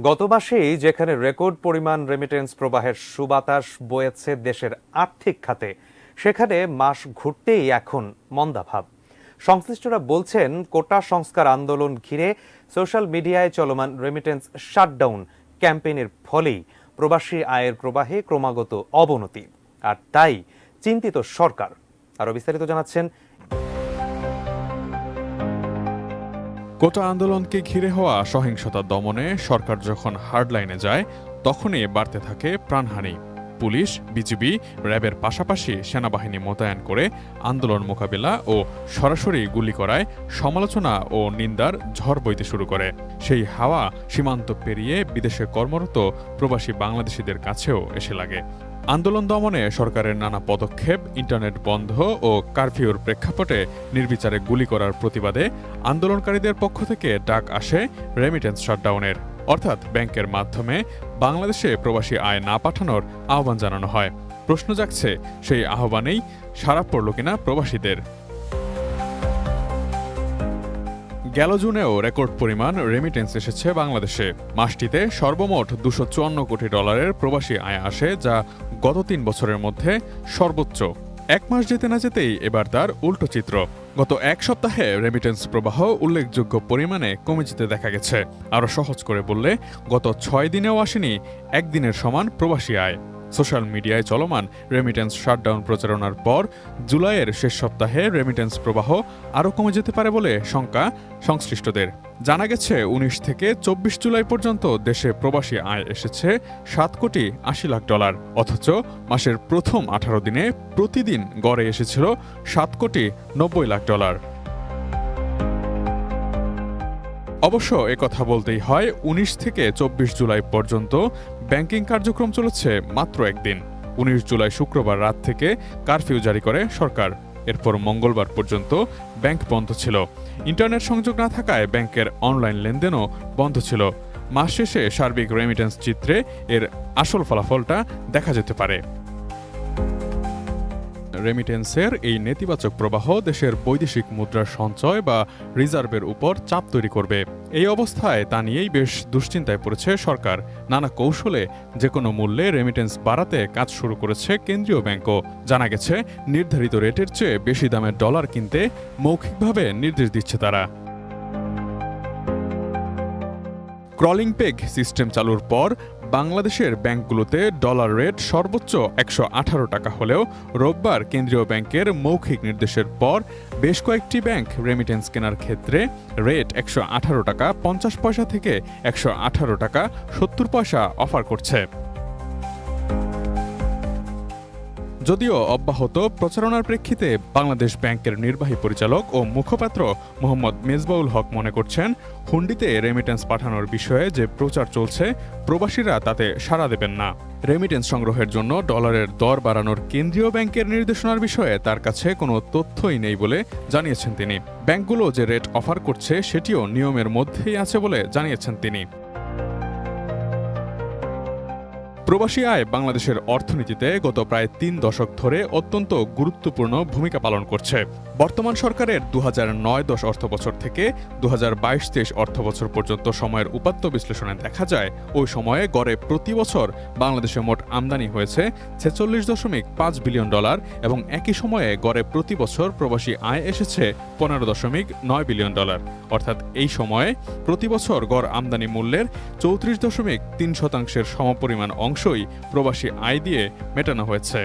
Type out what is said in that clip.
গত মাসেই যেখানে রেকর্ড পরিমাণ রেমিটেন্স প্রবাহের সুবাতাস বয়েছে দেশের আর্থিক খাতে, সেখানে মাস ঘুরতেই এখন মন্দাভাব। সংশ্লিষ্টরা বলছেন, কোটা সংস্কার আন্দোলন ঘিরে সোশ্যাল মিডিয়ায় চলমান রেমিটেন্স শাটডাউন ক্যাম্পেইনের ফলেই প্রবাসী আয়ের প্রবাহে ক্রমাগত অবনতি, আর তাই চিন্তিত সরকার। আরও বিস্তারিত জানাচ্ছেন। কোটা আন্দোলনকে ঘিরে হওয়া সহিংসতা দমনে সরকার যখন হার্ডলাইনে যায়, তখনই বাড়তে থাকে প্রাণহানি। পুলিশ, বিজিবি, র্যাবের পাশাপাশি সেনাবাহিনী মোতায়েন করে আন্দোলন মোকাবিলা ও সরাসরি গুলি করায় সমালোচনা ও নিন্দার ঝড় বইতে শুরু করে। সেই হাওয়া সীমান্ত পেরিয়ে বিদেশে কর্মরত প্রবাসী বাংলাদেশিদের কাছেও এসে লাগে। আন্দোলন দমনে সরকারের নানা পদক্ষেপ, ইন্টারনেট বন্ধ ও কারফিউর প্রেক্ষাপটে নির্বিচারে গুলি করার প্রতিবাদে আন্দোলনকারীদের পক্ষ থেকে ডাক আসে রেমিটেন্স শাটডাউনের, অর্থাৎ ব্যাংকের মাধ্যমে বাংলাদেশে প্রবাসী আয় না পাঠানোর আহ্বান জানানো হয়। প্রশ্ন জাগছে, সেই আহ্বানেই সাড়া পড়ল কিনা প্রবাসীদের। গেল জুনেও রেকর্ড পরিমাণ রেমিটেন্স এসেছে বাংলাদেশে। মাসটিতে সর্বমোট $254 কোটি প্রবাসী আয় আসে, যা গত 3 বছরের মধ্যে সর্বোচ্চ। এক মাস যেতে না যেতেই এবার তার উল্টো চিত্র। গত এক সপ্তাহে রেমিটেন্স প্রবাহ উল্লেখযোগ্য পরিমাণে কমে যেতে দেখা গেছে। আরও সহজ করে বললে, গত 6 দিনেও আসেনি একদিনের সমান প্রবাসী আয়। সোশ্যাল মিডিয়ায় চলমান রেমিটেন্স শাটডাউন প্রচারণার পর জুলাইয়ের শেষ সপ্তাহে রেমিটেন্স প্রবাহ আরও কমে যেতে পারে বলে শঙ্কা সংশ্লিষ্টদের। জানা গেছে, 19 থেকে 24 জুলাই পর্যন্ত দেশে প্রবাসী আয় এসেছে $7,80,00,000, অথচ মাসের প্রথম 18 দিনে প্রতিদিন গড়ে এসেছিল $7,90,00,000। অবশ্য একথা বলতেই হয়, 19 থেকে 24 জুলাই পর্যন্ত ব্যাংকিং কার্যক্রম চলেছে মাত্র একদিন। 19 জুলাই শুক্রবার রাত থেকে কারফিউ জারি করে সরকার। এরপর মঙ্গলবার পর্যন্ত ব্যাংক বন্ধ ছিল। ইন্টারনেট সংযোগ না থাকায় ব্যাংকের অনলাইন লেনদেনও বন্ধ ছিল। মাস শেষে সার্বিক রেমিটেন্স চিত্রে এর আসল ফলাফলটা দেখা যেতে পারে। রেমিটেন্সের এই নেতিবাচক প্রবাহ দেশের বৈদেশিক মুদ্রার সঞ্চয় বা রিজার্ভের উপর চাপ তৈরি করবে। এই অবস্থায় তা নিয়েই বেশ দুশ্চিন্তায় পড়েছে সরকার। নানা কৌশলে যে কোনো মূল্যে রেমিটেন্স বাড়াতে কাজ শুরু করেছে কেন্দ্রীয় ব্যাংকও। জানা গেছে, নির্ধারিত রেটের চেয়ে বেশি দামের ডলার কিনতে মৌখিকভাবে নির্দেশ দিচ্ছে তারা। ক্রলিং পেগ সিস্টেম চালুর পর বাংলাদেশের ব্যাংকগুলোতে ডলার রেট সর্বোচ্চ 118 টাকা হলেও রোববার কেন্দ্রীয় ব্যাংকের মৌখিক নির্দেশের পর বেশ কয়েকটি ব্যাংক রেমিটেন্স কেনার ক্ষেত্রে রেট 118 টাকা 50 পয়সা থেকে 118 টাকা 70 পয়সা অফার করছে। যদিও অব্যাহত প্রচারণার প্রেক্ষিতে বাংলাদেশ ব্যাংকের নির্বাহী পরিচালক ও মুখপাত্র মোহাম্মদ মেজবাউল হক মনে করছেন, হুন্ডিতে রেমিটেন্স পাঠানোর বিষয়ে যে প্রচার চলছে, প্রবাসীরা তাতে সাড়া দেবেন না। রেমিটেন্স সংগ্রহের জন্য ডলারের দর বাড়ানোর কেন্দ্রীয় ব্যাংকের নির্দেশনার বিষয়ে তার কাছে কোনো তথ্যই নেই বলে জানিয়েছেন তিনি। ব্যাংকগুলো যে রেট অফার করছে সেটিও নিয়মের মধ্যেই আছে বলে জানিয়েছেন তিনি। প্রবাসী আয় বাংলাদেশের অর্থনীতিতে গত প্রায় 3 দশক ধরে অত্যন্ত গুরুত্বপূর্ণ ভূমিকা পালন করছে। বর্তমান সরকারের 2009-10 অর্থবছর থেকে 2022-23 অর্থবছর পর্যন্ত সময়ের উপাত্ত বিশ্লেষণে দেখা যায়, ওই সময়ে গড়ে প্রতি বছর বাংলাদেশে মোট আমদানি হয়েছে $46.5 বিলিয়ন এবং একই সময়ে গড়ে প্রতি বছর প্রবাসী আয় এসেছে $15.9 বিলিয়ন। অর্থাৎ এই সময়ে প্রতি বছর গড় আমদানি মূল্যের 34.3% সমপরিমাণ অংশই প্রবাসী আয় দিয়ে মেটানো হয়েছে।